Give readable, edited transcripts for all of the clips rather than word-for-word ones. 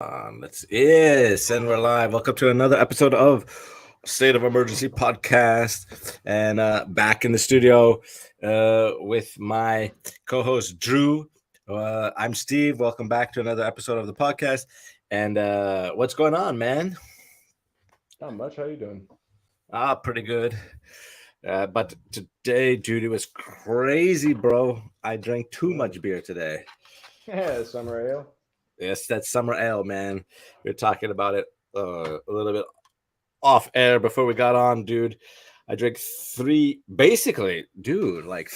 And we're live. Welcome to another episode of State of Emergency Podcast, and back in the studio with my co-host Drew. I'm Steve. Welcome back to another episode of the podcast. And what's going on, man? Not much. How you doing? Pretty good. But today, dude, it was crazy, bro. I drank too What? much beer today. Yeah, summer ale. Yes, that summer ale, man. We were talking about it a little bit off air before we got on, dude. I drank basically, dude, like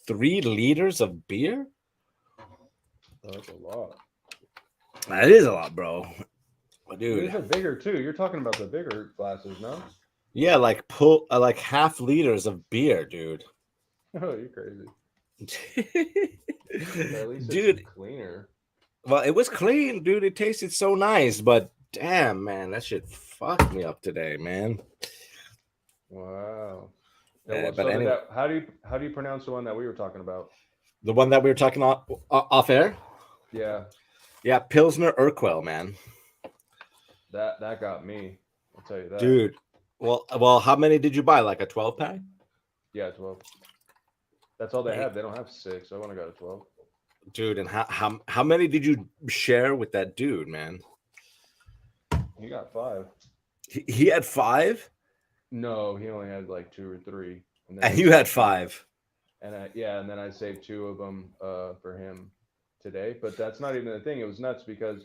3 liters of beer. Oh, that's a lot. That is a lot, bro. Dude, These are bigger too. You're talking about the bigger glasses, no? yeah, like pull like half liters of beer, dude. Oh, you're crazy. But at least it's Dude, cleaner. well, it was clean, dude. It tasted so nice, but damn, man, that shit fucked me up today, man. Wow. Yeah, Yeah, well, but so did anyway, that. How do you pronounce the one that we were talking about? the one that we were talking off air, Yeah, yeah, Pilsner Urquell, man. that got me. I'll tell you that. Dude, well, how many did you buy? Like a 12 pack? Yeah, 12. That's all they Hey, have. They don't have six. I want to go to 12. dude, and how many did you share with that dude, man? He got five. He had five, No, he only had like two or three, and then and I you had saved two. five. And then I saved two of them for him today. But that's not even the thing. It was nuts because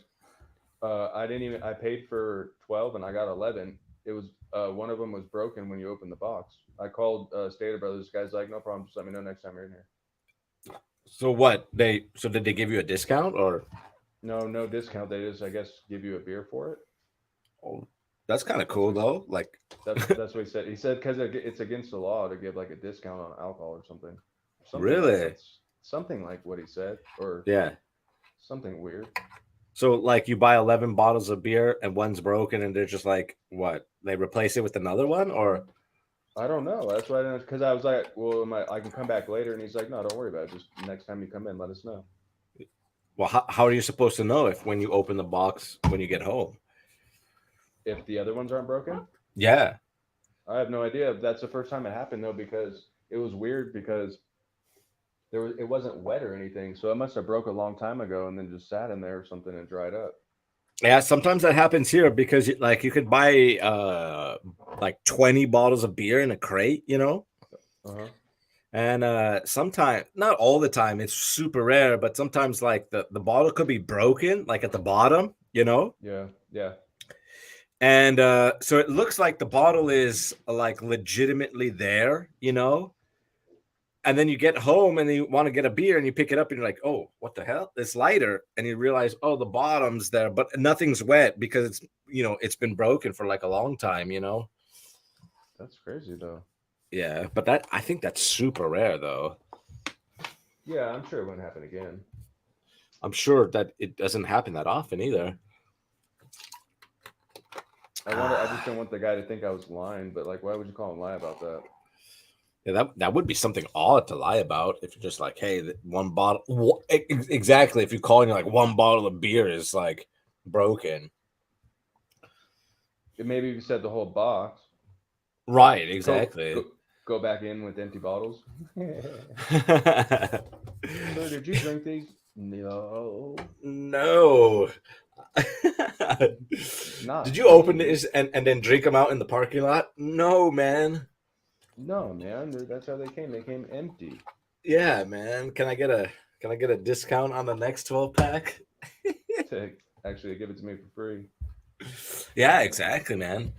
I didn't even I paid for 12 and I got 11. It was one of them was broken when you opened the box. I called Stater Brothers. This guy's like, no problem. Just let me know next time you're in here. So what? So did they give you a discount or? No, no discount. They just I guess give you a beer for it. Oh, that's kind of That's cool what though. Like, that's what he said. He said because it's against the law to give like a discount on alcohol or something, really? something like what he said or Yeah. something weird. So like you buy 11 bottles of beer and one's broken and they're just like what? They replace it with another one or I don't know. That's why I didn't because I was like, well, I can come back later, and he's like, no, don't worry about it. Just next time you come in, let us know. well, how are you supposed to know if when you open the box when you get home? If the other ones aren't broken, Yeah. I have no idea. That's the first time it happened though, because it was weird because it wasn't wet or anything, so it must have broke a long time ago and then just sat in there or something and dried up. Yeah, sometimes that happens here because like you could buy like 20 bottles of beer in a crate, you know? Uh huh. And sometimes not all the time, it's super rare, but sometimes like the bottle could be broken like at the bottom, you know? Yeah. Yeah. And so it looks like the bottle is like legitimately there, you know? And then you get home and you want to get a beer and you pick it up and you're like, oh, what the hell? It's lighter. And you realize, oh, the bottom's there, but nothing's wet because it's, it's been broken for like a long time, you know? That's crazy though. Yeah. But I think that's super rare though. Yeah, I'm sure it wouldn't happen again. I'm sure that it doesn't happen that often either. I just Ah, didn't want the guy to think I was lying, but like, why would you call him lie about that? yeah, that would be something odd to lie about if you're just like, hey, one bottle. Exactly. If you call and you're like, one bottle of beer is like broken. Maybe if you said the whole box, Right. go Exactly. go go back in with empty bottles. Sir, did you drink these? No, No. not Did you open me. this and then drink them out in the parking lot? No, man. No, man, that's how they came. They came empty. Yeah, man. Can I get a discount on the next 12 pack? To actually give it to me for free. Yeah, exactly, man.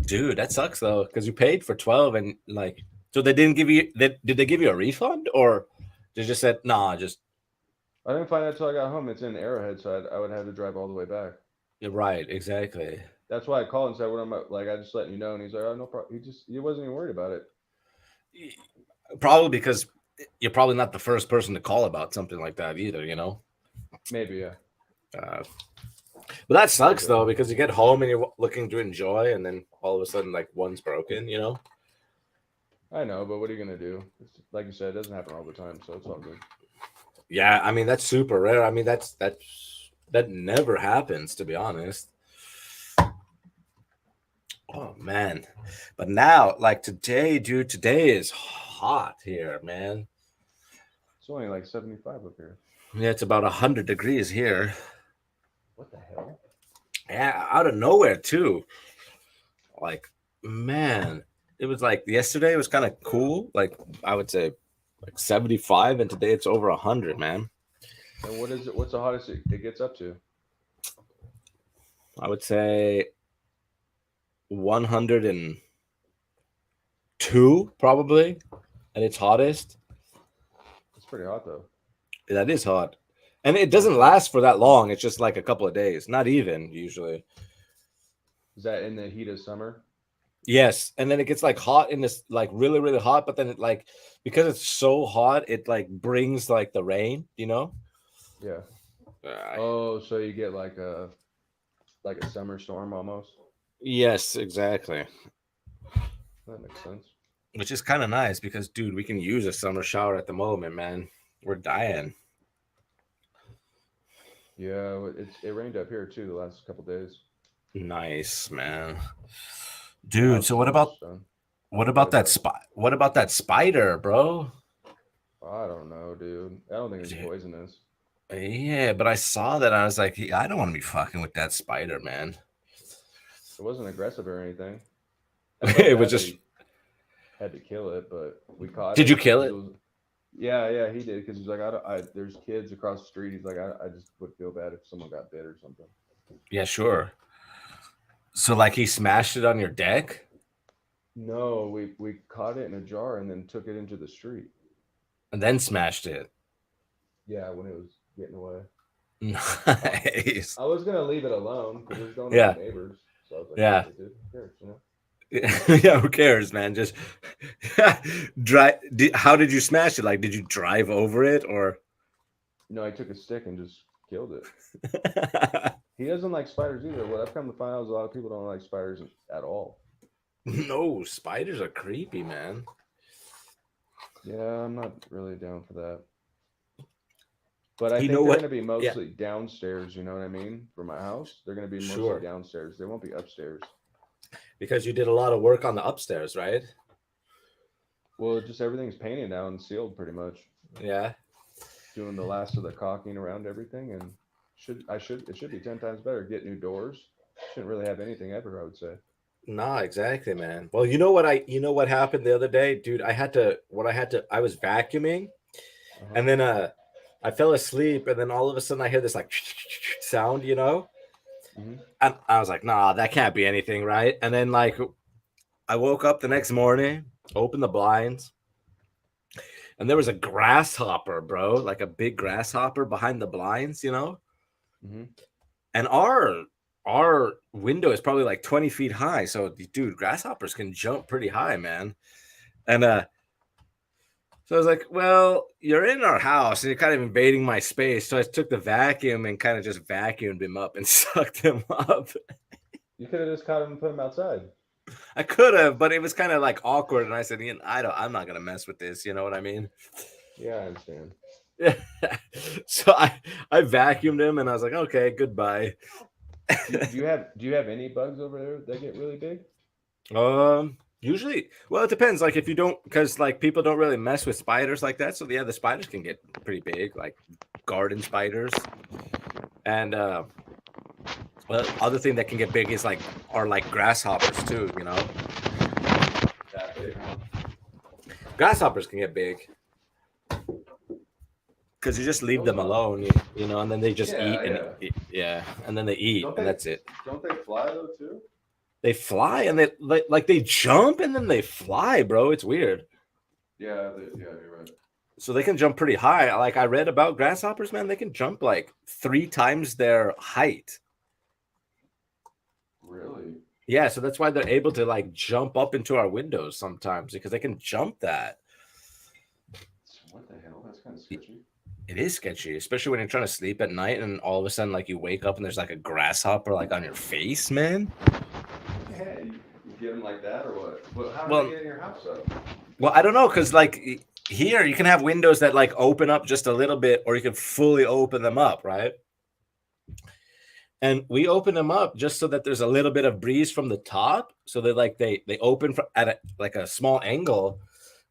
Dude, that sucks though, because you paid for 12 and like so they didn't give you did they give you a refund or they just said nah, just I didn't find out till I got home. It's in Arrowhead, so I would have to drive all the way back. you're right, exactly. That's why I called and said, "What am I like?" I just letting you know, and he's like, "Oh, no problem." He wasn't even worried about it. Probably because you're probably not the first person to call about something like that either, you know? Maybe, yeah. Uh, but that But sucks though because you get home and you're looking to enjoy, and then all of a sudden, like one's broken. You know? I know, but what are you gonna do? Like you said, it doesn't happen all the time, so it's all good. Yeah, I mean that's super rare. I mean that never happens, to be honest. Oh man. But now, like today, dude, today is hot here, man. It's only like 75 up here. Yeah, it's about 100 degrees here. What the hell? Yeah, out of nowhere too. Like, man, it was like yesterday was kind of cool. Like I would say like 75, and today it's over 100, man. And what is it? What's the hottest it gets up to? I would say 102 probably at its hottest. It's pretty hot though. That is hot. And it doesn't last for that long. It's just like a couple of days, not even usually. Is that in the heat of summer? Yes, and then it gets like hot in this like really really hot, but then it like because it's so hot, it like brings like the rain, you know? Yeah. Uh, Oh, so you get like a summer storm almost. yes, exactly. That makes sense. Which is kind of nice because dude, we can use a summer shower at the moment, man. We're dying. Yeah, it rained up here too the last couple days. Nice, man. Now Dude, it's so what almost about done. what Go about ahead, that sorry. what about that spider, bro? I don't know, dude. I don't think it's Dude, poisonous. yeah, but I saw that and I was like, I don't want to be fucking with that spider, man. It wasn't aggressive or anything. I felt It was bad that just. he had to kill it, but we caught Did you it kill because it it? was. Yeah, yeah, he did because he's like, there's kids across the street. He's like, I just would feel bad if someone got bit or something. Yeah, sure. So like he smashed it on your deck No, we caught it in a jar and then took it into the street. and then smashed it. Yeah, when it was getting away. I, Nice. I was gonna leave it alone because it was going to my Yeah, neighbors. So I was like, yeah. fuck it, dude. Who cares, you know? Yeah, who cares, man? Just how did you smash it? Like, did you drive over it or? No, I took a stick and just killed it. He doesn't like spiders either. What I've come to find out is a lot of people don't like spiders at all. No, spiders are creepy, man. Yeah, I'm not really down for that. But I You know think they're what? going to be Yeah, mostly downstairs. You know what I mean? For my house, they're going to be mostly sure. downstairs. They won't be upstairs. Because you did a lot of work on the upstairs, right? Well, just everything's painted now and sealed pretty much. Yeah. Doing the last of the caulking around everything, and it should be 10 times better. Get new doors. Shouldn't really have anything ever. I would say. Nah, exactly, man. Well, you know what happened the other day, dude? I was vacuuming Uh huh. and then I fell asleep and then all of a sudden I hear this like sound, you know? Hmm. And I was like, nah, that can't be anything, right? And then like I woke up the next morning, opened the blinds, and there was a grasshopper, bro, like a big grasshopper behind the blinds, you know? Hmm. And our window is probably like 20 feet high. So dude, grasshoppers can jump pretty high, man. And so I was like, well, you're in our house and you're kind of invading my space. So I took the vacuum and kind of just vacuumed him up and sucked him up. You could have just caught him and put him outside. I could have, but it was kind of like awkward. And I said, Ian, I'm not gonna mess with this. You know what I mean? Yeah, I understand. Yeah. So I vacuumed him and I was like, okay, goodbye. Do you have any bugs over there that get really big? Usually, well, it depends. Like if you don't, because like people don't really mess with spiders like that. So yeah, the spiders can get pretty big, like garden spiders. And well, other thing that can get big is like are like grasshoppers too. You know, That big, huh? grasshoppers can get big because you just leave Those them are. alone. You know, and then they just eat Yeah, and yeah. yeah, and then they eat Don't and they? that's it. Don't they fly though too? They fly and they like they jump and then they fly, bro. It's weird. Yeah, you're right. So they can jump pretty high. Like I read about grasshoppers, man, they can jump like 3 times their height. Really? Yeah, so that's why they're able to like jump up into our windows sometimes because they can jump that. What the hell? That's kind of sketchy. It is sketchy, especially when you're trying to sleep at night and all of a sudden like you wake up and there's like a grasshopper like on your face, man. Yeah, you get them like that or what? How do Well, they get in your house though? well, I don't know because like here you can have windows that like open up just a little bit, or you can fully open them up, right? And we open them up just so that there's a little bit of breeze from the top, so that like they open at like a small angle.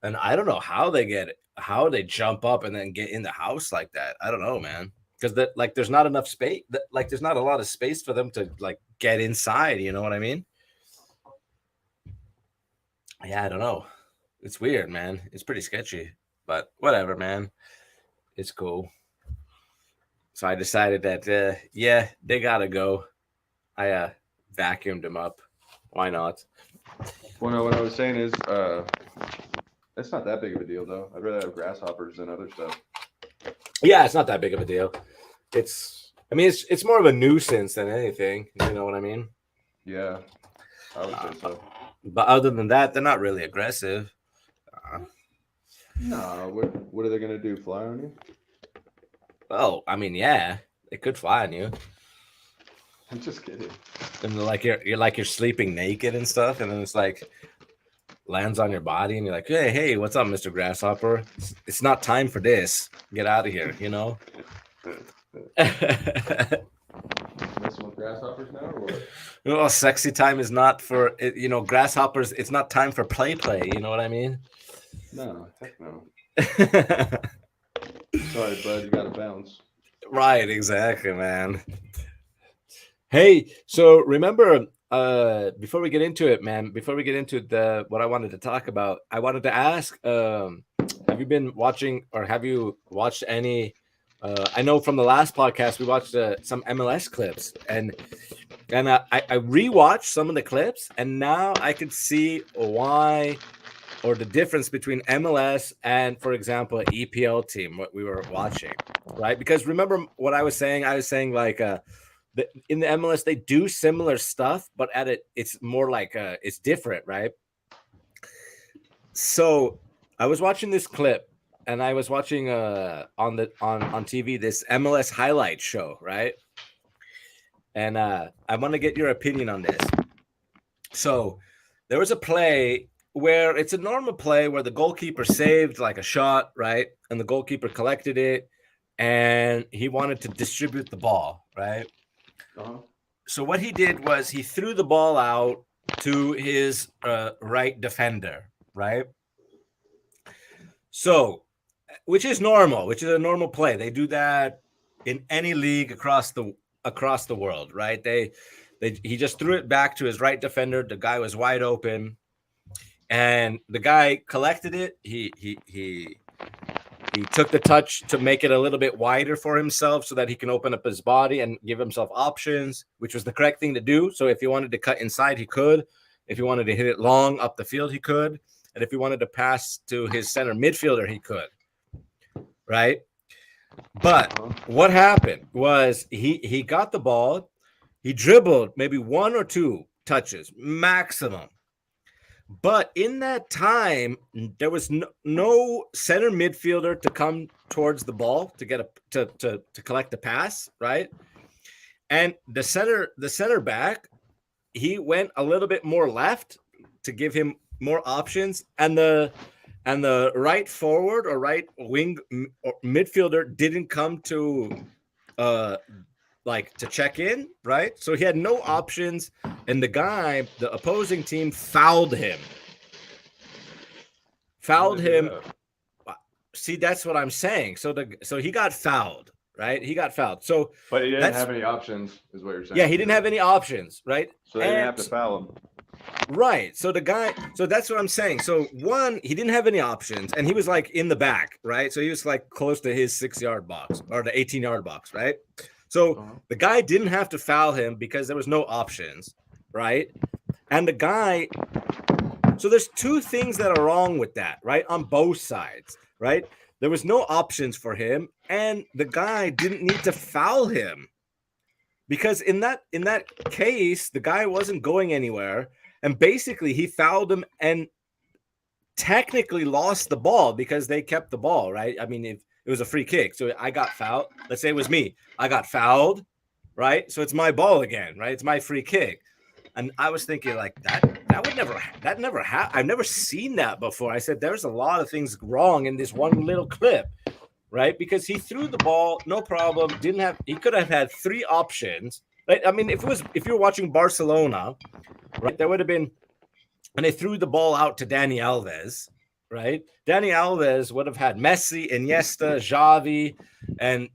And I don't know how they jump up and then get in the house like that. I don't know, man, because that like there's not enough space. Like there's not a lot of space for them to like get inside. You know what I mean? Yeah, I don't know. It's weird, man. It's pretty sketchy, but whatever, man. It's cool. So I decided that, yeah, they gotta go. I vacuumed them up. Why not? Well, what I was saying is, it's not that big of a deal, though. I'd rather have grasshoppers than other stuff. Yeah, it's not that big of a deal. I mean, it's more of a nuisance than anything. You know what I mean? Yeah, I would say so. But other than that, they're not really aggressive. No, what are they gonna do? Fly on you? Oh, I mean, yeah, they could fly on you. I'm just kidding. And like you're sleeping naked and stuff, and then it's like lands on your body, and you're like, hey, what's up, Mr. Grasshopper? It's not time for this. Get out of here, you know. Messing with grasshoppers now, or what? Oh, sexy time is not for you know, grasshoppers. It's not time for play. You know what I mean? No, heck no. Sorry, bud, you gotta bounce. Right, exactly, man. Hey, so remember, before we get into it, man, before we get into what I wanted to talk about, I wanted to ask, have you been watching, or have you watched any? I know from the last podcast we watched some MLS clips, and I rewatched some of the clips, and now I could see why, or the difference between MLS and, for example, an EPL team, what we were watching, right? Because remember what I was saying? I was saying like in the MLS they do similar stuff, but it's more like it's different, right? So I was watching this clip, and I was watching on TV this MLS highlight show, right? And I want to get your opinion on this. So there was a play where it's a normal play where the goalkeeper saved like a shot, right? And the goalkeeper collected it, and he wanted to distribute the ball, right? Uh-huh. So what he did was he threw the ball out to his right defender, right? So, which is normal, which is a normal play. They do that in any league across the world, right? He just threw it back to his right defender. The guy was wide open, and the guy collected it. He took the touch to make it a little bit wider for himself so that he can open up his body and give himself options, which was the correct thing to do. So if he wanted to cut inside, he could. If he wanted to hit it long up the field, he could. And if he wanted to pass to his center midfielder, he could. Right? But what happened was he got the ball. He dribbled maybe one or two touches maximum. But in that time, there was no center midfielder to come towards the ball to get to collect the pass, right? And the center back, he went a little bit more left to give him more options, and the right forward or right wing or midfielder didn't come to to check in, right? So he had no options, and the opposing team fouled him. See, that's what I'm saying. So he got fouled, right? He got fouled. So, but he didn't have any options, is what you're saying. Yeah, he didn't have any options, right? So they didn't have to foul him. Right. So that's what I'm saying. So one, he didn't have any options, and he was like in the back, right? So he was like close to his 6-yard box or the 18-yard box, right? So the guy didn't have to foul him because there was no options, right? And the guy, so there's two things that are wrong with that, right? On both sides, right? There was no options for him, and the guy didn't need to foul him because in that case, the guy wasn't going anywhere. And basically, he fouled him and technically lost the ball because they kept the ball, right? I mean, it was a free kick. So I got fouled. Let's say it was me. I got fouled, right? So it's my ball again, right? It's my free kick. And I was thinking like that that never happened. I've never seen that before. I said there's a lot of things wrong in this one little clip, right? Because he threw the ball, no problem. He could have had 3 options. Right? I mean, if you were watching Barcelona, right, there would have been, and they threw the ball out to Dani Alves, right? Dani Alves would have had Messi, Iniesta, Xavi, and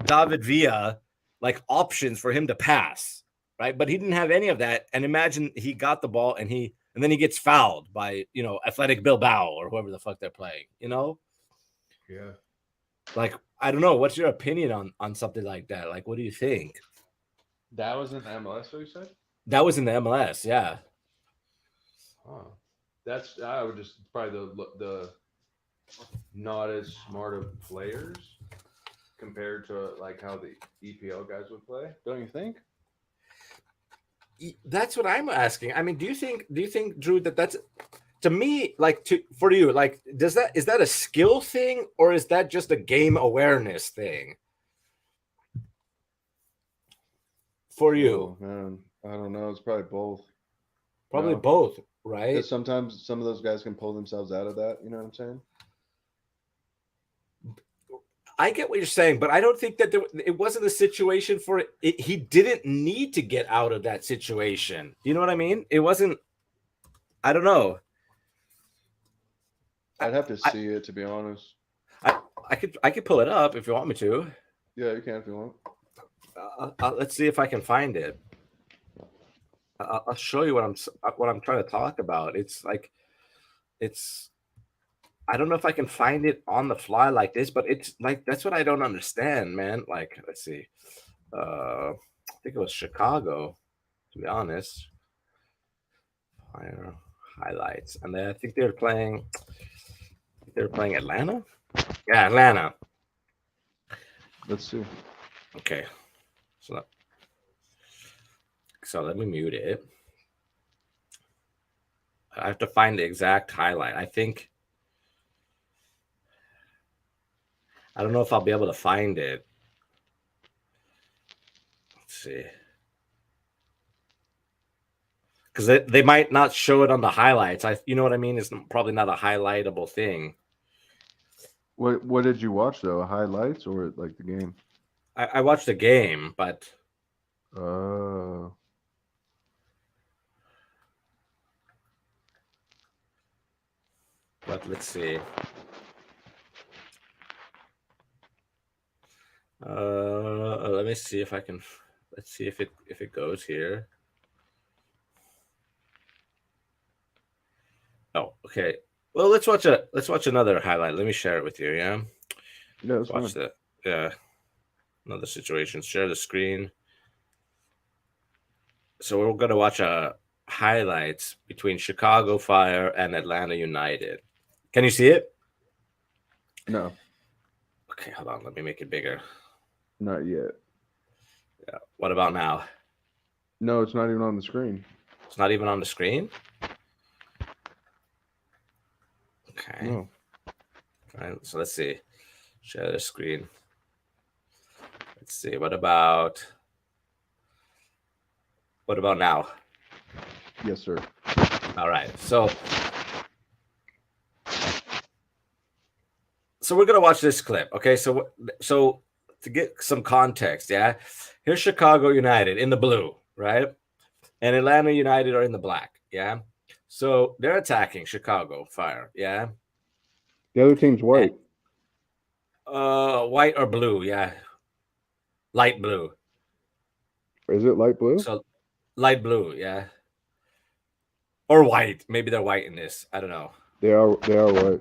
David Villa like options for him to pass, right? But he didn't have any of that. And imagine he got the ball and then he gets fouled by, Athletic Bilbao or whoever the fuck they're playing, Yeah. Like, I don't know. What's your opinion on something like that? Like, what do you think? That was in the MLS, what you said? That was in the MLS, yeah. Huh. I would just probably the not as smart of players compared to like how the EPL guys would play. Don't you think? That's what I'm asking. I mean, do you think, Drew, that's to me, like, for you, like, is that a skill thing or is that just a game awareness thing for you? Oh, man, I don't know. It's probably both. Probably both, right? Because sometimes some of those guys can pull themselves out of that. You know what I'm saying? I get what you're saying, but I don't think that it wasn't a situation for it. He didn't need to get out of that situation. You know what I mean? It wasn't. I don't know. I'd have to see it, to be honest. I could pull it up if you want me to. Yeah, you can if you want. Let's see if I can find it. I'll show you what I'm trying to talk about. I don't know if I can find it on the fly like this, but it's like that's what I don't understand, man. Like, let's see. I think it was Chicago, to be honest. Fire highlights, and then I think they're playing Atlanta. Yeah, Atlanta. Let's see. Okay, so let me mute it. I have to find the exact highlight. I don't know if I'll be able to find it. Let's see. Because they might not show it on the highlights. You know what I mean? It's probably not a highlightable thing. What did you watch though? Highlights or like the game? I watched the game, but let's see. Let me see if I can. Let's see if it goes here. Oh, okay. Well, let's watch another highlight. Let me share it with you. Yeah. Yeah. Let's watch that. Yeah. Another situation. Share the screen. So we're gonna watch highlights between Chicago Fire and Atlanta United. Can you see it? No. Okay, hold on. Let me make it bigger. Not yet. Yeah. What about now? No, it's not even on the screen. It's not even on the screen? Okay. No. All right, so let's see. Share the screen. Let's see. What about now? Yes, sir. All right. So we're gonna watch this clip. Okay. So to get some context, yeah. Here's Chicago United in the blue, right? And Atlanta United are in the black, yeah. So they're attacking Chicago Fire, yeah. The other team's white. White or blue, yeah. Light blue. Is it light blue? So light blue, yeah. Or white. Maybe they're white in this. I don't know. They are white.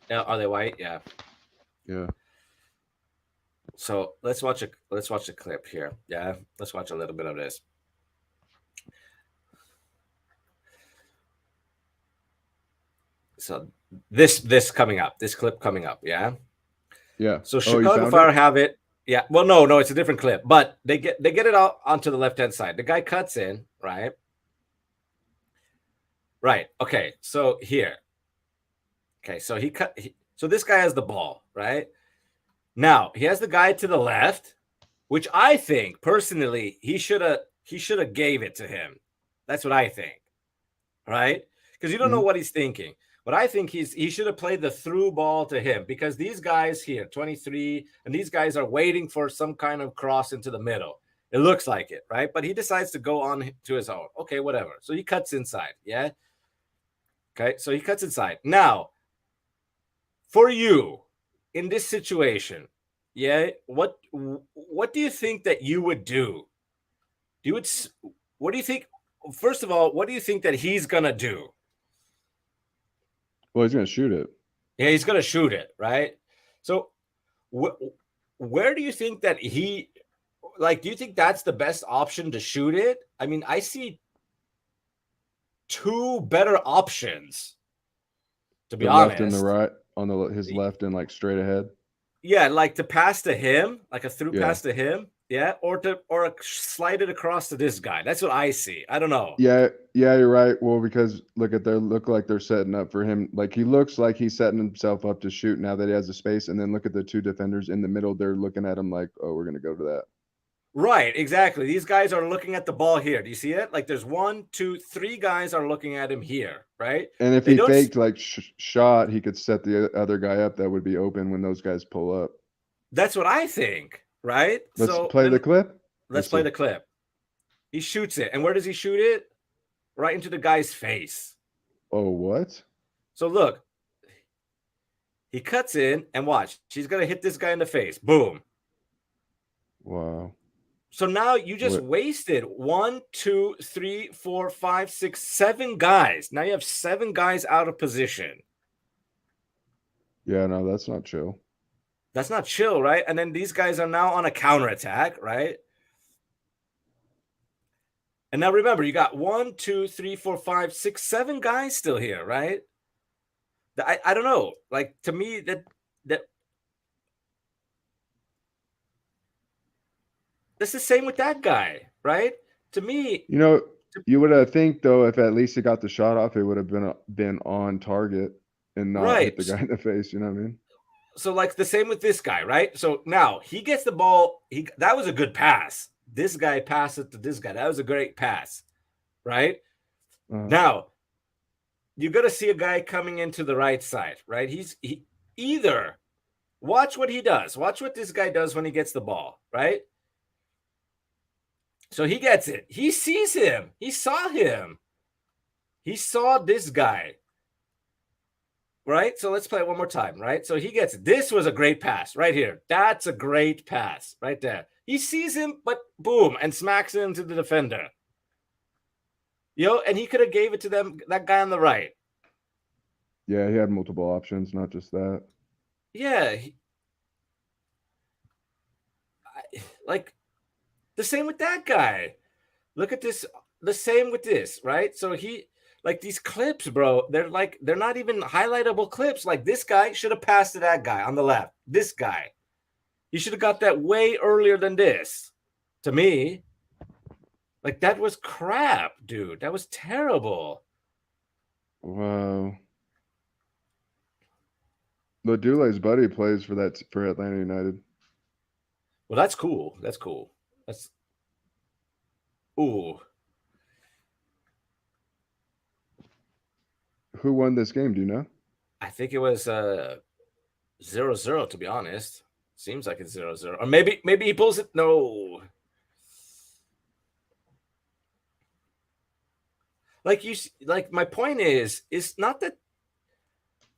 Yeah, are they white? Yeah. Yeah. So let's watch a clip here. Yeah. Let's watch a little bit of this. So this coming up, this clip coming up, yeah. Yeah. So Chicago Fire have it. Yeah. Well, no, it's a different clip, but they get it out onto the left-hand side. The guy cuts in, right? Right. Okay. So here. Okay. So so this guy has the ball, right? Now he has the guy to the left, which I think personally he should have gave it to him. That's what I think. right? Because you don't know what he's thinking. But I think he should have played the through ball to him, because these guys here, 23, and these guys are waiting for some kind of cross into the middle. It looks like it, right? But he decides to go on to his own. Okay, whatever. So he cuts inside. Yeah. Okay. So he cuts inside. Now, for you in this situation, yeah, what do you think that you would do? What do you think? First of all, what do you think that he's gonna do? Well, he's gonna shoot it. Yeah, he's gonna shoot it, right? So, where do you think that he, like? Do you think that's the best option to shoot it? I mean, I see two better options. To be The honest, left and the right on his left and like straight ahead. Yeah, like to pass to him, like a through Yeah. pass to him. Yeah, or slide it across to this guy. That's what I see. I don't know. Yeah, you're right. Well, because look like they're setting up for him. Like he looks like he's setting himself up to shoot now that he has the space. And then look at the two defenders in the middle. They're looking at him like, oh, we're gonna go to that. Right, exactly. These guys are looking at the ball here. Do you see it? Like there's 1, 2, 3 guys are looking at him here, right? And if They he don't faked like shot, he could set the other guy up that would be open when those guys pull up. That's what I think, right? Let's So play the clip. Let's play the clip. He shoots it. And where does he shoot it? Right into the guy's face. Oh, what? So look, he cuts in and watch. She's going to hit this guy in the face. Boom. Wow. So now you just wasted 1, 2, 3, 4, 5, 6, 7 guys. Now you have 7 guys out of position. Yeah, no, that's not chill. That's not chill, right? And then these guys are now on a counterattack, right? And now remember, you got 1, 2, 3, 4, 5, 6, 7 guys still here, right? I don't know. Like to me, that's the same with that guy, right? To me, you would have think though, if at least he got the shot off, it would have been on target and not hit the guy in the face. You know what I mean? So like the same with this guy, right? So now he gets the ball. That was a good pass. This guy passed it to this guy. That was a great pass, right? Now you're gonna see a guy coming into the right side, right? He either watch what he does. Watch what this guy does when he gets the ball, right? So he gets it. He sees him. He saw him. He saw this guy. Right? So let's play it one more time, right? So he gets it. This was a great pass right here. That's a great pass right there. He sees him, but boom, and smacks him to the defender. And he could have gave it to that guy on the right. Yeah, he had multiple options, not just that. Yeah. Like the same with that guy. Look at this. The same with this, right? So like these clips, bro, they're not even highlightable clips. Like this guy should have passed to that guy on the left. This guy. He should have got that way earlier than this. To me. Like that was crap, dude. That was terrible. Wow. Ladule's buddy plays for Atlanta United. Well, that's cool. That's cool. Ooh. Who won this game? Do you know? I think it was 0-0, to be honest. Seems like it's 0-0. Or maybe he pulls it. No. Like my point is not that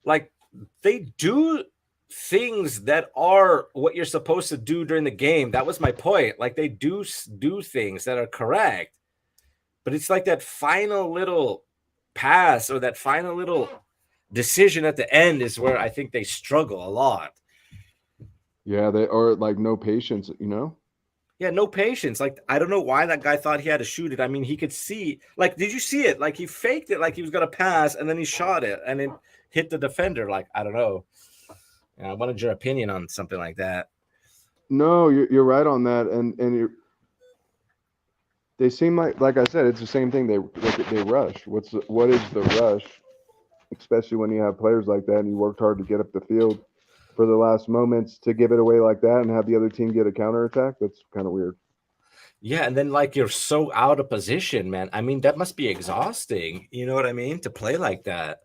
like they do things that are what you're supposed to do during the game. That was my point. Like they do things that are correct. But it's like that final little pass or that final little decision at the end is where I think they struggle a lot. Yeah, they are like no patience, Yeah, no patience. Like I don't know why that guy thought he had to shoot it. I mean, he could see. Like, did you see it? Like he faked it, like he was gonna pass, and then he shot it, and it hit the defender. Like I don't know. I wanted your opinion on something like that. No, you're right on that, and they seem like I said, it's the same thing. They rush. What is the rush? Especially when you have players like that, and you worked hard to get up the field for the last moments to give it away like that and have the other team get a counterattack. That's kind of weird. Yeah, and then like you're so out of position, man. I mean, that must be exhausting. You know what I mean? To play like that.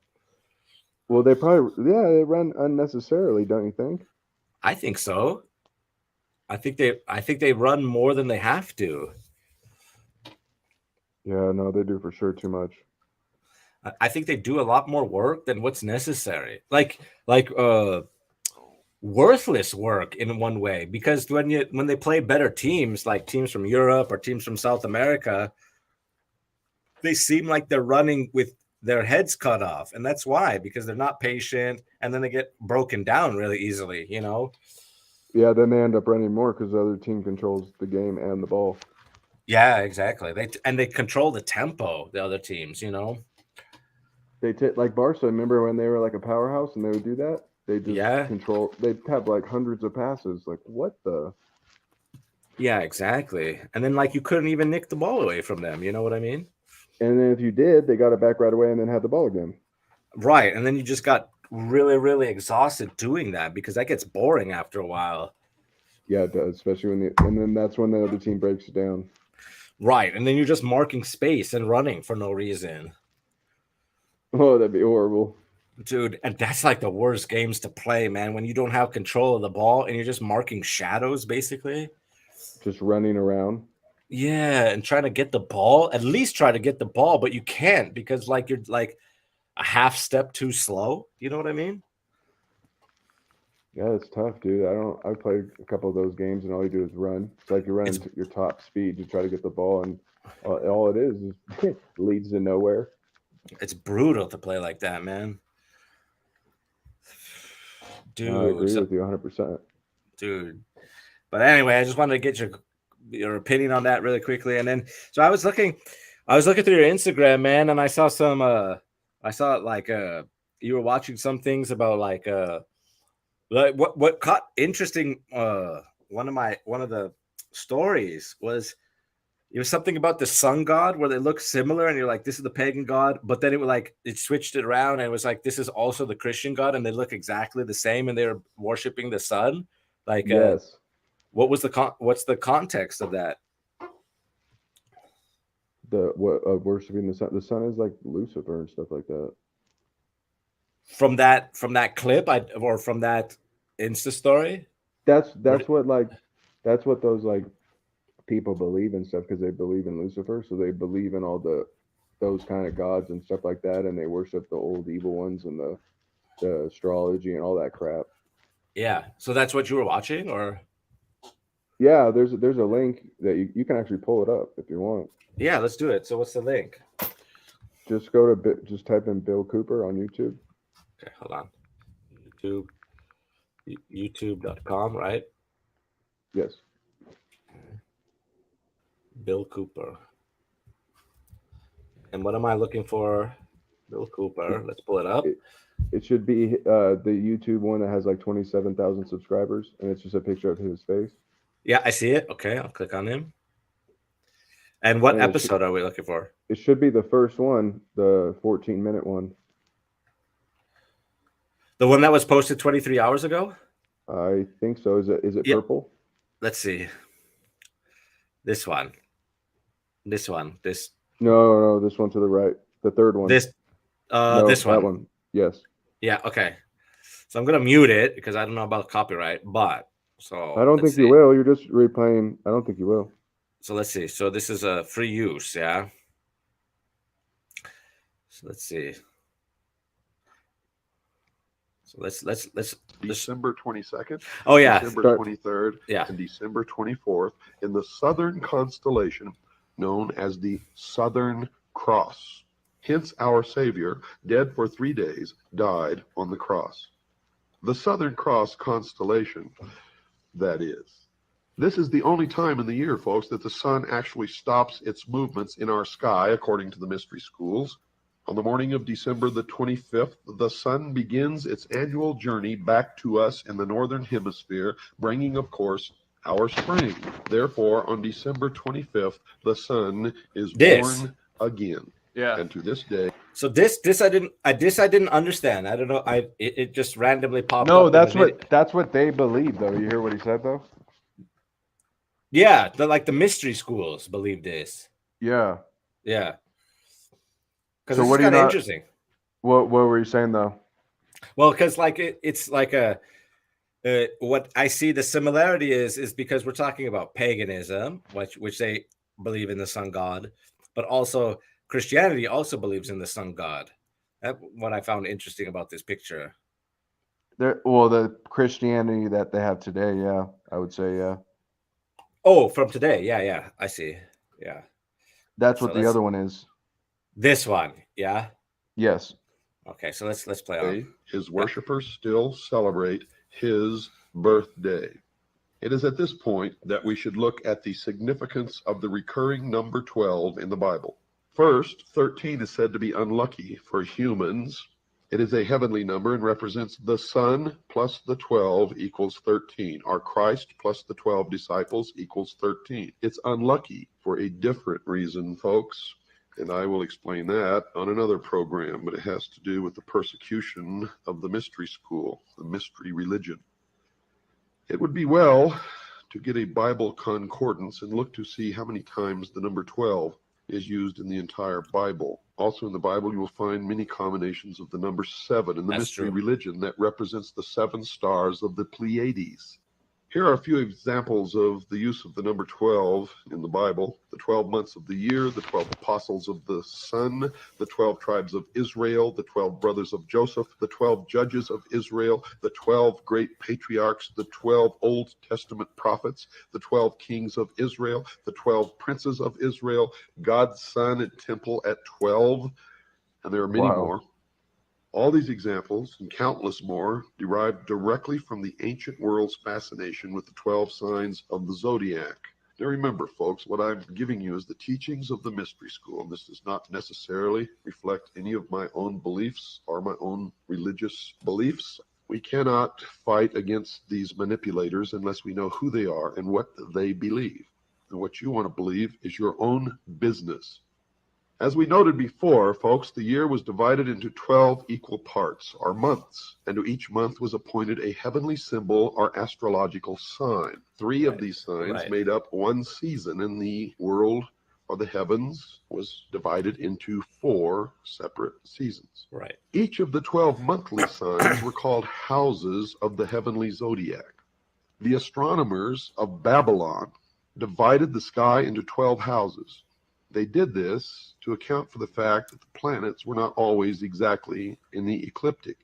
Well, they probably they run unnecessarily, don't you think? I think so. I think they run more than they have to. Yeah, no, they do for sure too much. I think they do a lot more work than what's necessary. Like worthless work in one way, because when they play better teams, like teams from Europe or teams from South America, they seem like they're running with their heads cut off, and that's why, because they're not patient, and then they get broken down really easily, you know. Yeah, then they end up running more because the other team controls the game and the ball. Yeah, exactly. They control the tempo, the other teams, you know. They like Barca. Remember when they were like a powerhouse and they would do that? They just control. They'd have like hundreds of passes. Like what the? Yeah, exactly. And then like you couldn't even nick the ball away from them. You know what I mean? And then if you did, they got it back right away and then had the ball again. Right, and then you just got really, really exhausted doing that, because that gets boring after a while. Yeah, it does, especially and then that's when the other team breaks it down. Right, and then you're just marking space and running for no reason. Oh, that'd be horrible. Dude, and that's like the worst games to play, man, when you don't have control of the ball and you're just marking shadows, basically. Just running around. Yeah, and trying to get the ball, at least try to get the ball, but you can't, because like you're like a half step too slow. You know what I mean? Yeah, it's tough, dude. I played a couple of those games and all you do is run. It's like you're running your top speed to try to get the ball, and all it is leads to nowhere. It's brutal to play like that, man. Dude, No, I agree with you 100%. Dude. But anyway, I just wanted to get your opinion on that really quickly. And then so I was looking through your Instagram, man, and I saw you were watching some things about like what caught interesting one of the stories was, it was something about the sun god where they look similar, and you're like, this is the pagan god, but then it switched it around and it was like, this is also the Christian god, and they look exactly the same, and they're worshiping the sun. Like, yes. what's the context of that? Worshiping the sun. The sun is like Lucifer and stuff like that. From that clip, or from that Insta story. That's what those like people believe and stuff, because they believe in Lucifer, so they believe in all those kind of gods and stuff like that, and they worship the old evil ones and the astrology and all that crap. Yeah, so that's what you were watching, or? Yeah, there's a link that you can actually pull it up if you want. Yeah, let's do it. So what's the link? Just just type in Bill Cooper on YouTube. Okay, hold on. YouTube.com, right? Yes. Bill Cooper. And what am I looking for? Bill Cooper. Let's pull it up. It should be the YouTube one that has like 27,000 subscribers, and it's just a picture of his face. Yeah, I see it. Okay, I'll click on him. And what episode are we looking for? It should be the first one, the 14-minute one. The one that was posted 23 hours ago? I think so. Is it purple? Let's see. This one. No, this one to the right. The third one. This one. That one. Yes. Yeah, okay. So I'm gonna mute it because I don't know about copyright, but so I don't think you will. You're just replaying. I don't think you will. So let's see. So this is a free use, yeah. So let's see. So let's December 22nd. Oh yeah. December 23rd. Yeah. And December 24th in the southern constellation known as the Southern Cross. Hence our Savior, dead for 3 days, died on the cross. The Southern Cross constellation, that is. This is the only time in the year, folks, that the sun actually stops its movements in our sky, according to the mystery schools. On the morning of December the 25th, the sun begins its annual journey back to us in the northern hemisphere, bringing, of course, our spring. Therefore, on December 25th, the sun is born again. Yeah. And to this day. So this I didn't understand. I don't know. It just randomly popped up. No, that's what they believe, though. You hear what he said, though? Yeah, like the mystery schools believe this. Yeah. Yeah. Because So this what is do you kind of not? interesting. What were you saying though? Well, because like it's like a what I see the similarity is because we're talking about paganism, which they believe in the sun god, but also Christianity also believes in the sun god. That's what I found interesting about this picture. Well, the Christianity that they have today, yeah, I would say, yeah. Oh, from today, yeah, I see. Yeah, That's so what the other one is. this one, yeah. Yes. Okay, so let's play on. His worshipers still celebrate his birthday. It is at this point that we should look at the significance of the recurring number 12 in the Bible. First, 13 is said to be unlucky for humans. It is a heavenly number and represents the Son plus the 12 equals 13, or Christ plus the 12 disciples equals 13. It's unlucky for a different reason, folks, and I will explain that on another program, but it has to do with the persecution of the mystery school, the mystery religion. It would be well to get a Bible concordance and look to see how many times the number 12 is used in the entire Bible. Also in the Bible, you will find many combinations of the number 7 in the mystery religion that represents the 7 stars of the Pleiades. Here are a few examples of the use of the number 12 in the Bible. The 12 months of the year, the 12 apostles of the sun, the 12 tribes of Israel, the 12 brothers of Joseph, the 12 judges of Israel, the 12 great patriarchs, the 12 Old Testament prophets, the 12 kings of Israel, the 12 princes of Israel, God's son and temple at 12, and there are many more. All these examples, and countless more, derive directly from the ancient world's fascination with the 12 signs of the zodiac. Now remember, folks, what I'm giving you is the teachings of the mystery school. This does not necessarily reflect any of my own beliefs or my own religious beliefs. We cannot fight against these manipulators unless we know who they are and what they believe. And what you want to believe is your own business. As we noted before, folks, the year was divided into 12 equal parts, or months, and to each month was appointed a heavenly symbol or astrological sign. 3 of these signs made up one season, and the world or the heavens was divided into 4 separate seasons. Right. Each of the 12 monthly signs were called houses of the heavenly zodiac. The astronomers of Babylon divided the sky into 12 houses. They did this to account for the fact that the planets were not always exactly in the ecliptic,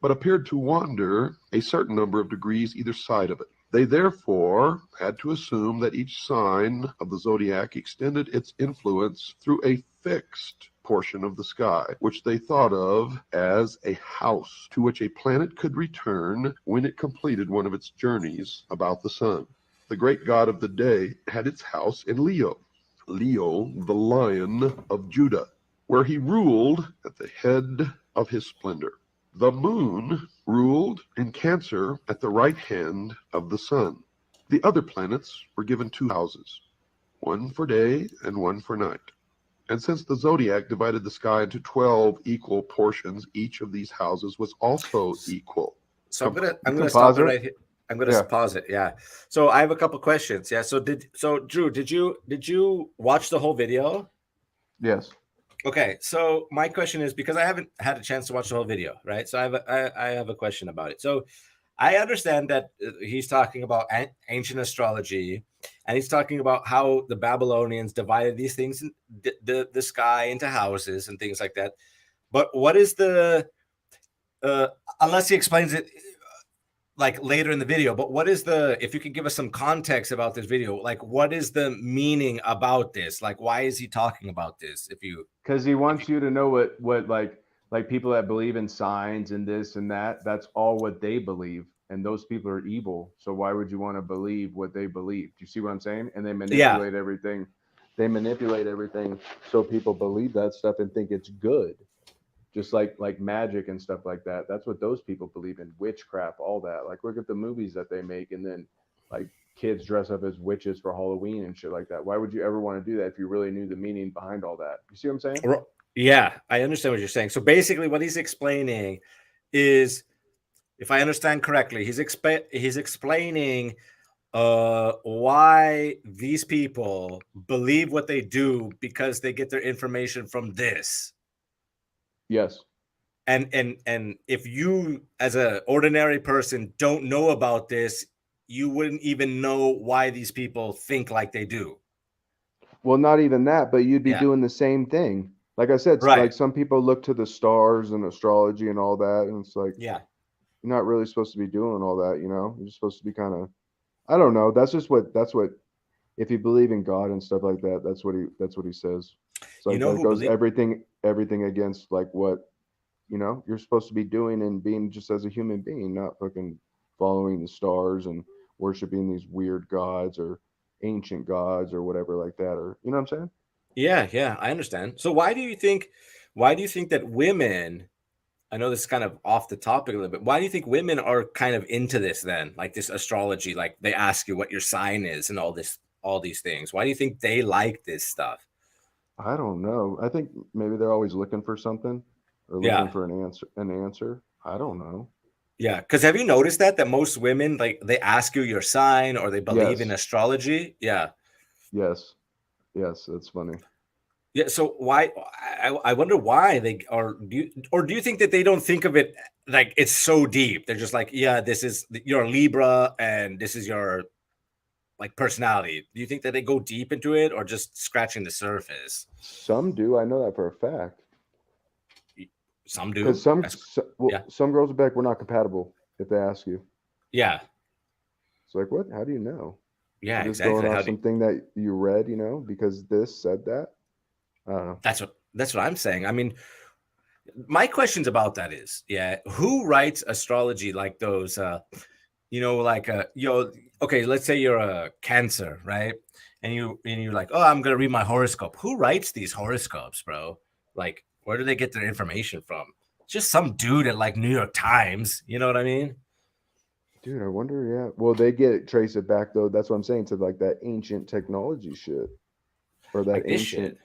but appeared to wander a certain number of degrees either side of it. They therefore had to assume that each sign of the zodiac extended its influence through a fixed portion of the sky, which they thought of as a house to which a planet could return when it completed one of its journeys about the sun. The great god of the day had its house in Leo, the Lion of Judah, where he ruled at the head of his splendor. The moon ruled in Cancer at the right hand of the sun. The other planets were given 2 houses, one for day and one for night. And since the zodiac divided the sky into 12 equal portions, each of these houses was also equal. So I'm gonna stop it right here. I'm gonna Yeah. pause it. Yeah. So I have a couple questions. Yeah. So Drew, did you watch the whole video? Yes. Okay. So my question is, because I haven't had a chance to watch the whole video, right? So I have a question about it. So I understand that he's talking about ancient astrology, and he's talking about how the Babylonians divided these things, the sky, into houses and things like that. But what is the unless he explains it like later in the video, but what is if you could give us some context about this video, like what is the meaning about this? Like, why is he talking about this? Because he wants you to know what like people that believe in signs and this and that, that's all what they believe. And those people are evil. So why would you want to believe what they believe? Do you see what I'm saying? And they manipulate everything. They manipulate everything so people believe that stuff and think it's good. Just like magic and stuff like that. That's what those people believe in. Witchcraft, all that. Like, look at the movies that they make, and then like kids dress up as witches for Halloween and shit like that. Why would you ever want to do that if you really knew the meaning behind all that? You see what I'm saying? Yeah, I understand what you're saying. So basically, what he's explaining is, if I understand correctly, he's explaining why these people believe what they do because they get their information from this. Yes. And if you as an ordinary person don't know about this, you wouldn't even know why these people think like they do. Well, not even that, but you'd be Yeah. doing the same thing. Like I said, Right. like some people look to the stars and astrology and all that, and it's like Yeah. you're not really supposed to be doing all that, you know? You're supposed to be kind of, I don't know. That's what if you believe in God and stuff like that, that's what he says. It's You like know that who goes believe everything against like what, you know, you're supposed to be doing and being just as a human being, not fucking following the stars and worshiping these weird gods or ancient gods or whatever like that, or you know what I'm saying? Yeah, I understand. So why do you think that women, I know this is kind of off the topic a little bit, why do you think women are kind of into this then? Like this astrology, like they ask you what your sign is and all these things. Why do you think they like this stuff? I don't know. I think maybe they're always looking for something or looking Yeah. for an answer. I don't know. Yeah, because have you noticed that most women like they ask you your sign or they believe in Yes. astrology? Yeah. Yes. Yes, that's funny. Yeah, so why I wonder why they are do you think that they don't think of it like it's so deep? They're just like, yeah, this is you're a Libra and this is your like personality. Do you think that they go deep into it or just scratching the surface? Some do. I know that for a fact. Some Because do. Yeah. some girls will be like, we're not compatible if they ask you. Yeah. It's like, what? How do you know? Yeah, You're just going exactly. off something that you read, you know, because this said that. I don't know. That's what I'm saying. I mean, my questions about that is, yeah, who writes astrology like those like okay, let's say you're a Cancer, right? And you're like, oh, I'm gonna read my horoscope. Who writes these horoscopes, bro? Like, where do they get their information from? Just some dude at like New York Times, you know what I mean? Dude, I wonder, yeah. Well, trace it back though. That's what I'm saying, to like that ancient technology shit. Or that Like this shit.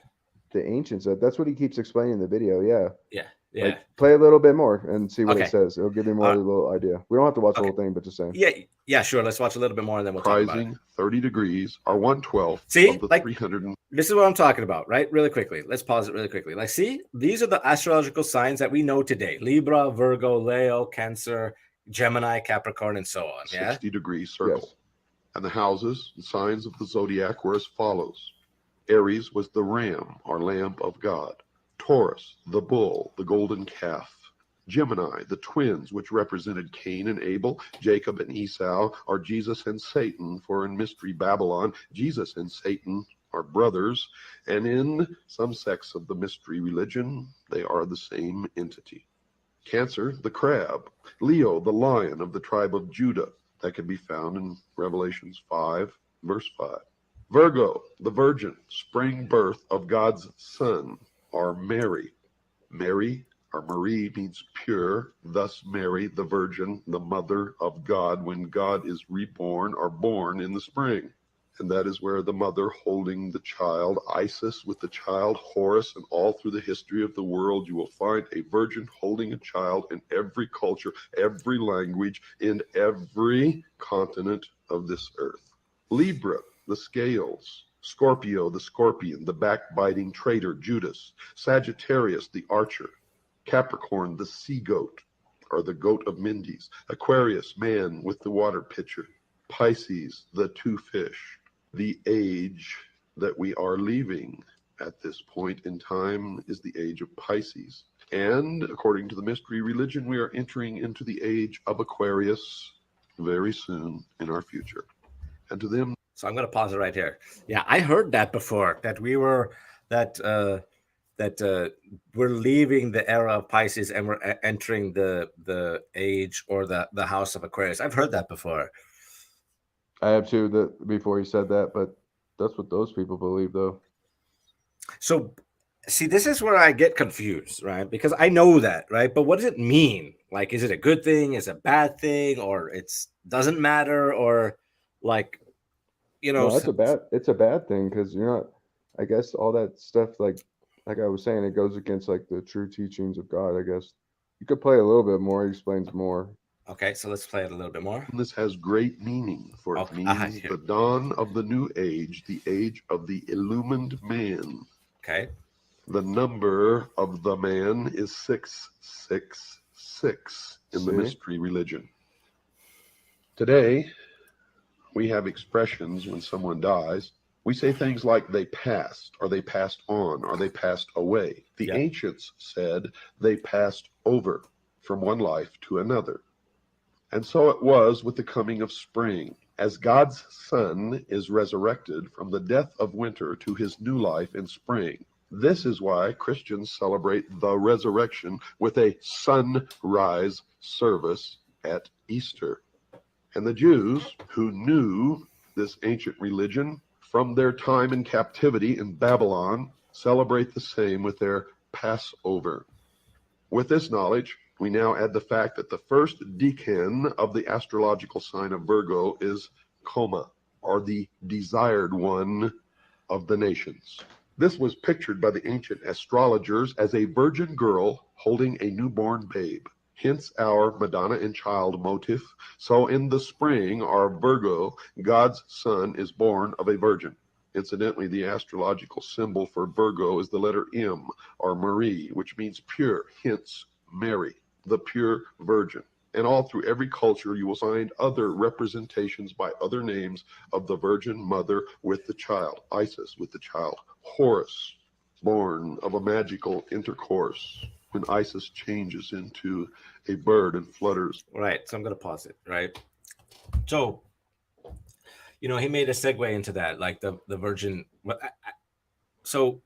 the ancients. That's what he keeps explaining in the video. Yeah. Yeah. Like play a little bit more and see what it Okay. says. It'll give you more of a little idea. We don't have to watch the Okay. whole thing, but just saying. Yeah, sure. Let's watch a little bit more and then we'll talk about it. Rising 30 degrees are 1/12 See, of the like 300. this is what I'm talking about, right? Really quickly. Let's pause it really quickly. Like, see, these are the astrological signs that we know today: Libra, Virgo, Leo, Cancer, Gemini, Capricorn, and so on. Yeah. 60-degree circle. Yes. And the houses and signs of the zodiac were as follows. Aries was the ram, or lamb of God. Taurus, the bull, the golden calf. Gemini, the twins, which represented Cain and Abel. Jacob and Esau are Jesus and Satan, for in Mystery Babylon, Jesus and Satan are brothers, and in some sects of the mystery religion, they are the same entity. Cancer, the crab. Leo, the lion of the tribe of Judah. That can be found in Revelations 5, verse 5. Virgo, the virgin, spring birth of God's son, or Mary. Mary, or Marie, means pure, thus Mary, the virgin, the mother of God, when God is reborn or born in the spring. And that is where the mother holding the child, Isis with the child, Horus, and all through the history of the world, you will find a virgin holding a child in every culture, every language, in every continent of this earth. Libra, the scales. Scorpio, the scorpion, the backbiting traitor, Judas. Sagittarius, the archer. Capricorn, the sea goat, or the goat of Mendes. Aquarius, man with the water pitcher. Pisces, the two fish. The age that we are leaving at this point in time is the age of Pisces. And according to the mystery religion, we are entering into the age of Aquarius very soon in our future. And to them, So I'm going to pause it right here. Yeah, I heard that before, that we're leaving the era of Pisces and we're entering the age or the house of Aquarius. I've heard that before. I have too, that before he said that, but that's what those people believe though. So see, this is where I get confused, right? Because I know that, right? But what does it mean? Like, is it a good thing? Is it a bad thing? Or it's doesn't matter? Or like, No, it's a bad thing because you're not, I guess all that stuff like I was saying, it goes against like the true teachings of God, I guess. You could play a little bit more, he explains more. Okay, so let's play it a little bit more. This has great meaning, for it Okay, means here. the dawn of the new age, the age of the illumined man. Okay. The number of the man is 666 in the See? mystery religion. Today, we have expressions when someone dies. We say things like they passed, or they passed on, or they passed away. The Yeah. ancients said they passed over from one life to another. And so it was with the coming of spring. As God's Son is resurrected from the death of winter to his new life in spring. This is why Christians celebrate the resurrection with a sunrise service at Easter. And the Jews, who knew this ancient religion from their time in captivity in Babylon, celebrate the same with their Passover. With this knowledge, we now add the fact that the first decan of the astrological sign of Virgo is Coma, or the desired one of the nations. This was pictured by the ancient astrologers as a virgin girl holding a newborn babe. Hence our Madonna and Child motif. So in the spring, our Virgo, God's Son, is born of a virgin. Incidentally, the astrological symbol for Virgo is the letter M, or Marie, which means pure, hence Mary, the pure virgin. And all through every culture, you will find other representations by other names of the Virgin Mother with the child. Isis with the child. Horus, born of a magical intercourse, when Isis changes into a bird and flutters. Right. So I'm going to pause it. Right. So, he made a segue into that, like the Virgin. So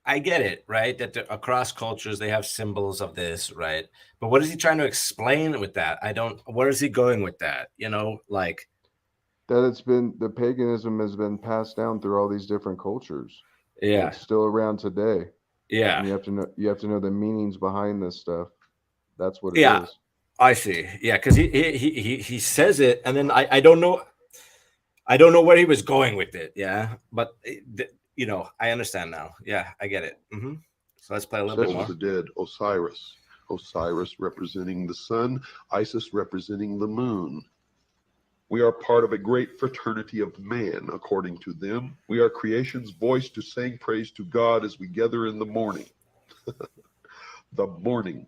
I get it, right? That across cultures they have symbols of this, right? But what is he trying to explain with that? Where is he going with that? Like That the paganism has been passed down through all these different cultures. yeah, It's still around today. And yeah, you have to know the meanings behind this stuff. That's what it is. yeah. I see. Yeah, because he says it, and then I don't know where he was going with it. Yeah, but I understand now. Yeah, I get it. So let's play a little bit Such more. as the dead, Osiris. Osiris representing the sun, Isis representing the moon. We are part of a great fraternity of man, according to them. We are creation's voice to sing praise to God as we gather in the morning. The morning,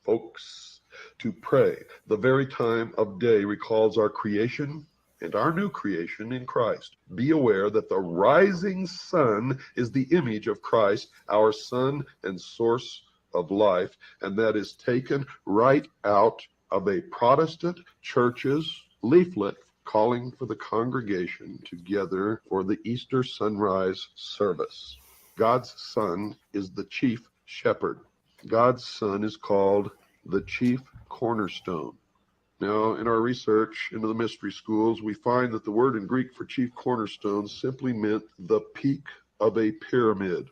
folks, to pray. The very time of day recalls our creation and our new creation in Christ. Be aware that the rising sun is the image of Christ, our sun and source of life, and that is taken right out of a Protestant church's leaflet calling for the congregation together for the Easter sunrise service. God's Son is the chief shepherd. God's Son is called the chief cornerstone. Now, in our research into the mystery schools, we find that the word in Greek for chief cornerstone simply meant the peak of a pyramid,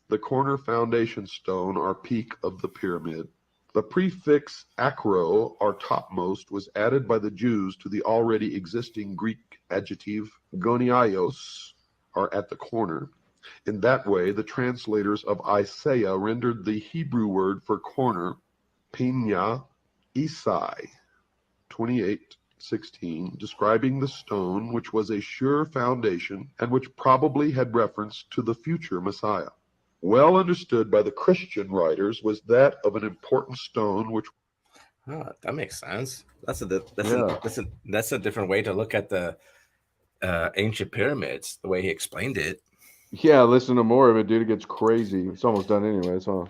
the corner foundation stone or peak of the pyramid. The prefix acro, or topmost, was added by the Jews to the already existing Greek adjective goniaios, or at the corner. In that way, the translators of Isaiah rendered the Hebrew word for corner, pinya isai, 28:16, describing the stone which was a sure foundation and which probably had reference to the future Messiah. Well understood by the Christian writers was that of an important stone which That makes sense. That's a different way to look at the ancient pyramids. The way he explained it, Yeah, listen to more of it, dude. It gets crazy. It's almost done anyways, huh?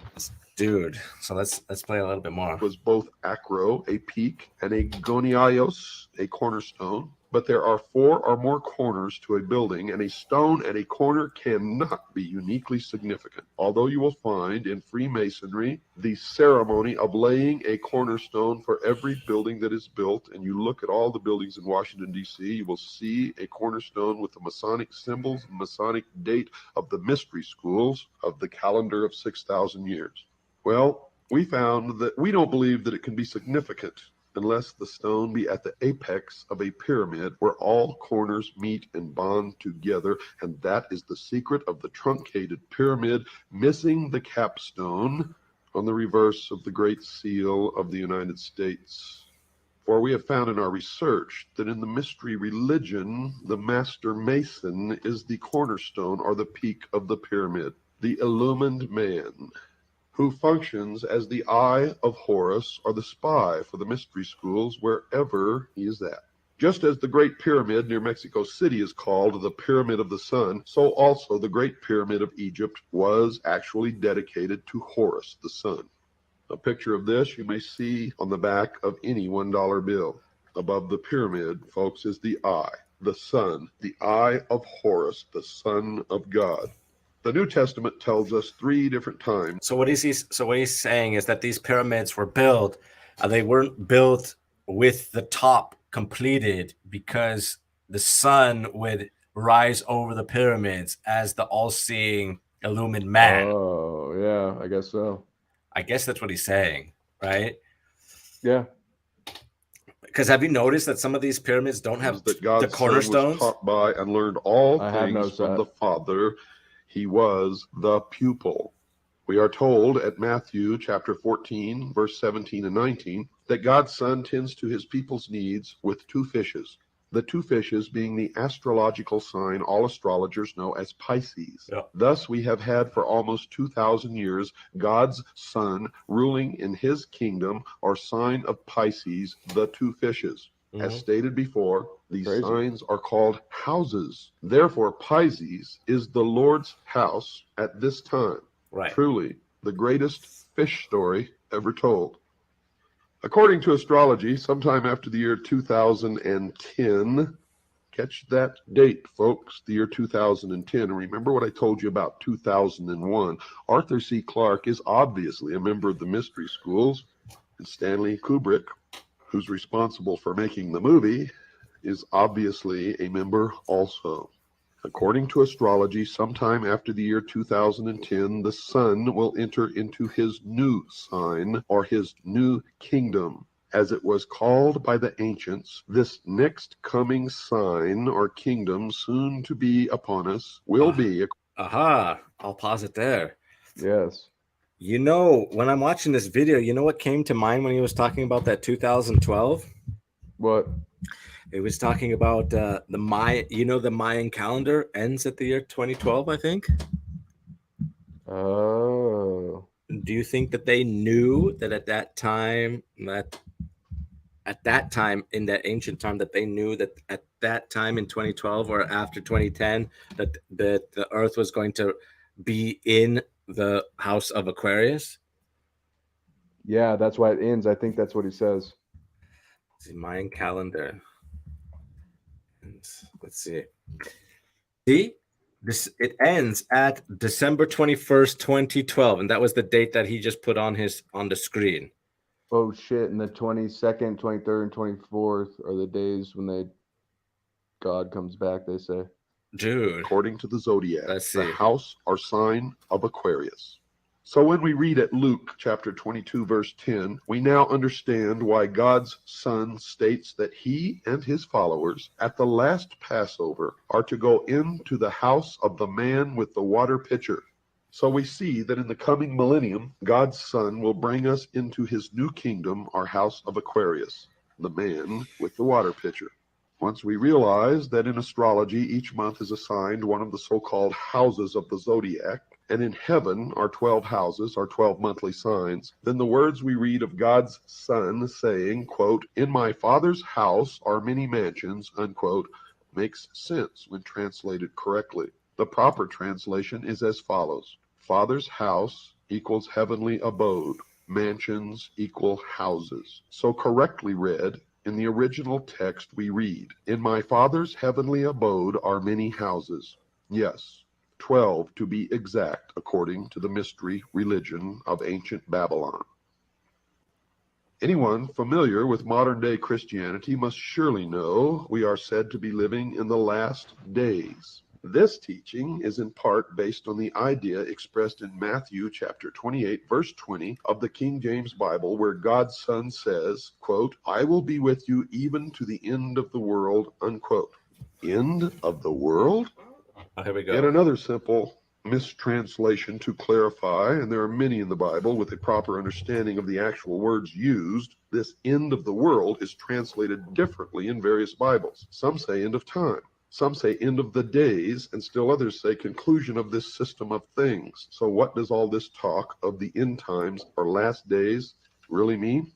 dude. So let's play a little bit more. was both acro, a peak, and a goniaios, a cornerstone. But there are 4 or more corners to a building, and a stone at a corner cannot be uniquely significant. Although you will find in Freemasonry the ceremony of laying a cornerstone for every building that is built, and you look at all the buildings in Washington, D.C., you will see a cornerstone with the Masonic symbols and Masonic date of the mystery schools of the calendar of 6,000 years. Well, we found that we don't believe that it can be significant unless the stone be at the apex of a pyramid where all corners meet and bond together, and that is the secret of the truncated pyramid missing the capstone on the reverse of the Great Seal of the United States. For we have found in our research that in the mystery religion, the master mason is the cornerstone or the peak of the pyramid, the illumined man, who functions as the eye of Horus or the spy for the mystery schools wherever he is at. Just as the Great Pyramid near Mexico City is called the Pyramid of the Sun, so also the Great Pyramid of Egypt was actually dedicated to Horus, the sun. A picture of this you may see on the back of any $1 bill. Above the pyramid, folks, is the eye, the sun, the eye of Horus, the son of God. The New Testament tells us 3 different times. So what he's saying is that these pyramids were built, they weren't built with the top completed because the sun would rise over the pyramids as the all-seeing illumined man. Oh, yeah, I guess so. I guess that's what he's saying, right? Yeah. Because have you noticed that some of these pyramids don't have that God's the cornerstones? Son was taught by and learned all I have things noticed from that. the Father. He was the pupil. We are told at Matthew chapter 14, verse 17 and 19, that God's Son tends to his people's needs with 2 fishes. The 2 fishes being the astrological sign all astrologers know as Pisces. Yeah. Thus, we have had for almost 2,000 years God's Son ruling in his kingdom or sign of Pisces, the 2 fishes. As Mhm. stated before, these Crazy. signs are called houses. Therefore, Pisces is the Lord's house at this time. Right. Truly, the greatest fish story ever told. According to astrology, sometime after the year 2010, catch that date, folks, the year 2010. And remember what I told you about 2001. Arthur C. Clarke is obviously a member of the mystery schools, and Stanley Kubrick, who's responsible for making the movie, is obviously a member also. According to astrology, sometime after the year 2010, the sun will enter into his new sign or his new kingdom. As it was called by the ancients, this next coming sign or kingdom soon to be upon us will be. Aha. I'll pause it there. Yes. You know, when I'm watching this video, you know what came to mind when he was talking about that 2012? What? It was talking about the Mayan, the Mayan calendar ends at the year 2012, I think. Oh. Do you think that they knew that at that time, in that ancient time, that they knew that at that time in 2012 or after 2010, that the Earth was going to be in the house of Aquarius? Yeah, that's why it ends. I think that's what he says. It's the Mayan calendar. Let's see. See? It ends at December 21st, 2012, and that was the date that he just put on the screen. Oh shit! And the 22nd, 23rd, and 24th are the days when God comes back. They say. Dude. According to the zodiac, Let's the see. house or sign of Aquarius. So when we read at Luke chapter 22, verse 10, we now understand why God's Son states that he and his followers at the last Passover are to go into the house of the man with the water pitcher. So we see that in the coming millennium, God's Son will bring us into his new kingdom, our house of Aquarius, the man with the water pitcher. Once we realize that in astrology, each month is assigned one of the so-called houses of the zodiac, and in heaven are 12 houses, are 12 monthly signs, then the words we read of God's Son saying, quote, "In my Father's house are many mansions," unquote, makes sense when translated correctly. The proper translation is as follows. Father's house equals heavenly abode. Mansions equal houses. So correctly read, in the original text we read, "In my Father's heavenly abode are many houses." Yes, 12 to be exact, according to the mystery religion of ancient Babylon. Anyone familiar with modern-day Christianity must surely know we are said to be living in the last days. This teaching is in part based on the idea expressed in Matthew chapter 28, verse 20 of the King James Bible, where God's Son says, quote, "I will be with you even to the end of the world," unquote. End of the world? Oh, here we In go. another simple mistranslation to clarify, and there are many in the Bible with a proper understanding of the actual words used. This end of the world is translated differently in various Bibles. Some say end of time. Some say end of the days, and still others say conclusion of this system of things. So what does all this talk of the end times or last days really mean?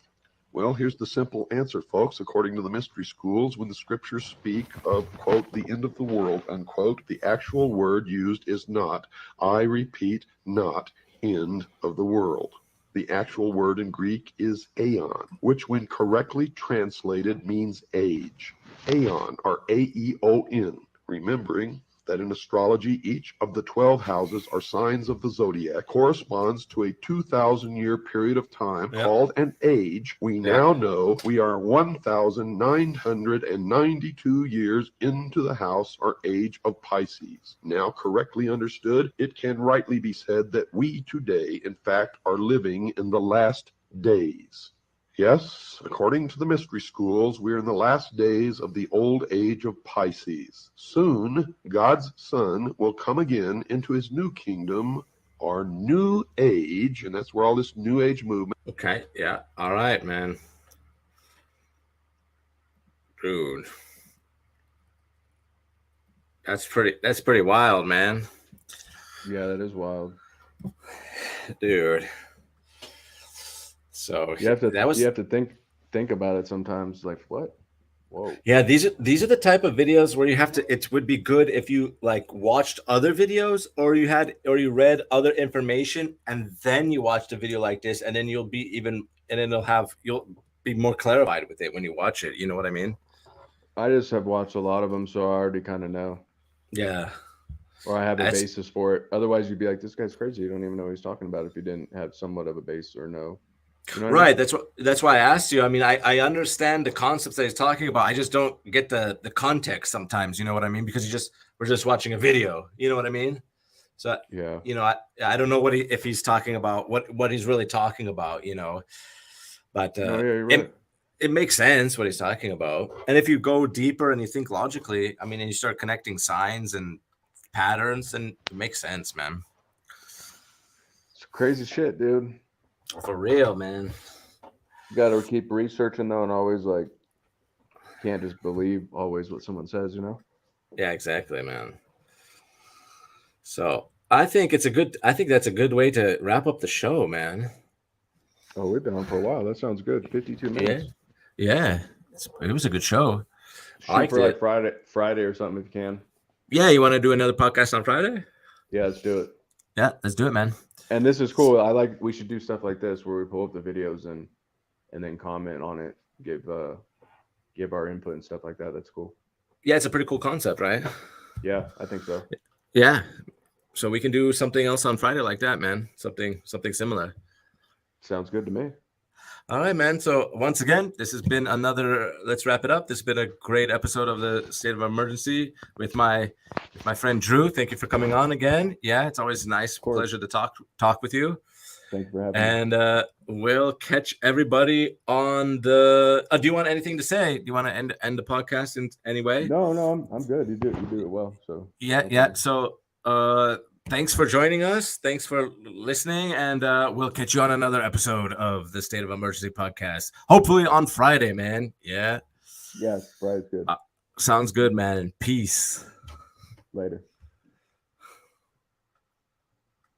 Well, here's the simple answer, folks. According to the mystery schools, when the scriptures speak of, quote, the end of the world, unquote, the actual word used is not, I repeat, not, end of the world. The actual word in Greek is aeon, which when correctly translated means age. Aeon, or A-E-O-N, remembering that in astrology, each of the 12 houses are signs of the zodiac, corresponds to a 2,000-year period of time called an age. We now know we are 1,992 years into the house or age of Pisces. Now, correctly understood, it can rightly be said that we today, in fact, are living in the last days. Yes, according to the mystery schools, we're in the last days of the old age of Pisces. Soon, God's Son will come again into his new kingdom, or new age, and that's where all this new age movement. Okay, yeah. All right, man. Dude. That's pretty wild, man. Yeah, that is wild. Dude. So You have to think about it sometimes. Like, what? Whoa. Yeah, these are the type of videos where you have to. It would be good if you like watched other videos, or you read other information, and then you watched a video like this, and then you'll be you'll be more clarified with it when you watch it. You know what I mean? I just have watched a lot of them, so I already kind of know. Yeah. Or I have a basis for it. Otherwise, you'd be like, this guy's crazy. You don't even know what he's talking about if you didn't have somewhat of a base or know. You know what Right. I mean? That's why I asked you. I mean, I understand the concepts that he's talking about. I just don't get the context sometimes. You know what I mean? Because we're just watching a video. You know what I mean? So Yeah. You know, I don't know if he's talking about what he's really talking about. You know, but you're right. it makes sense what he's talking about. And if you go deeper and you think logically, I mean, and you start connecting signs and patterns, and it makes sense, man. It's crazy shit, dude. For real, man. You got to keep researching though, and always can't just believe always what someone says, you know? Yeah, exactly, man. So I think that's a good way to wrap up the show, man. Oh, we've been on for a while. That sounds good. 52 minutes. Yeah. It was a good show. Shoot for like Friday or something if you can. Yeah, you want to do another podcast on Friday? Yeah, let's do it. Yeah, let's do it, man. And this is cool. We should do stuff like this where we pull up the videos and then comment on it, give our input and stuff like that. That's cool. Yeah, it's a pretty cool concept, right? Yeah, I think so. Yeah. So we can do something else on Friday like that, man. Something similar. Sounds good to me. All right, man. So once again, this has been let's wrap it up. This has been a great episode of the State of Emergency with my friend Drew. Thank you for coming on again. Yeah, it's always a nice pleasure to talk with you. Thanks for having me. And we'll catch everybody on the do you want anything to say? Do you want to end the podcast in any way? No, I'm good. You do it well. So yeah. So thanks for joining us. Thanks for listening. And we'll catch you on another episode of the State of Emergency podcast. Hopefully on Friday, man. Yeah. Yes, Friday's good. Sounds good, man. Peace. Later.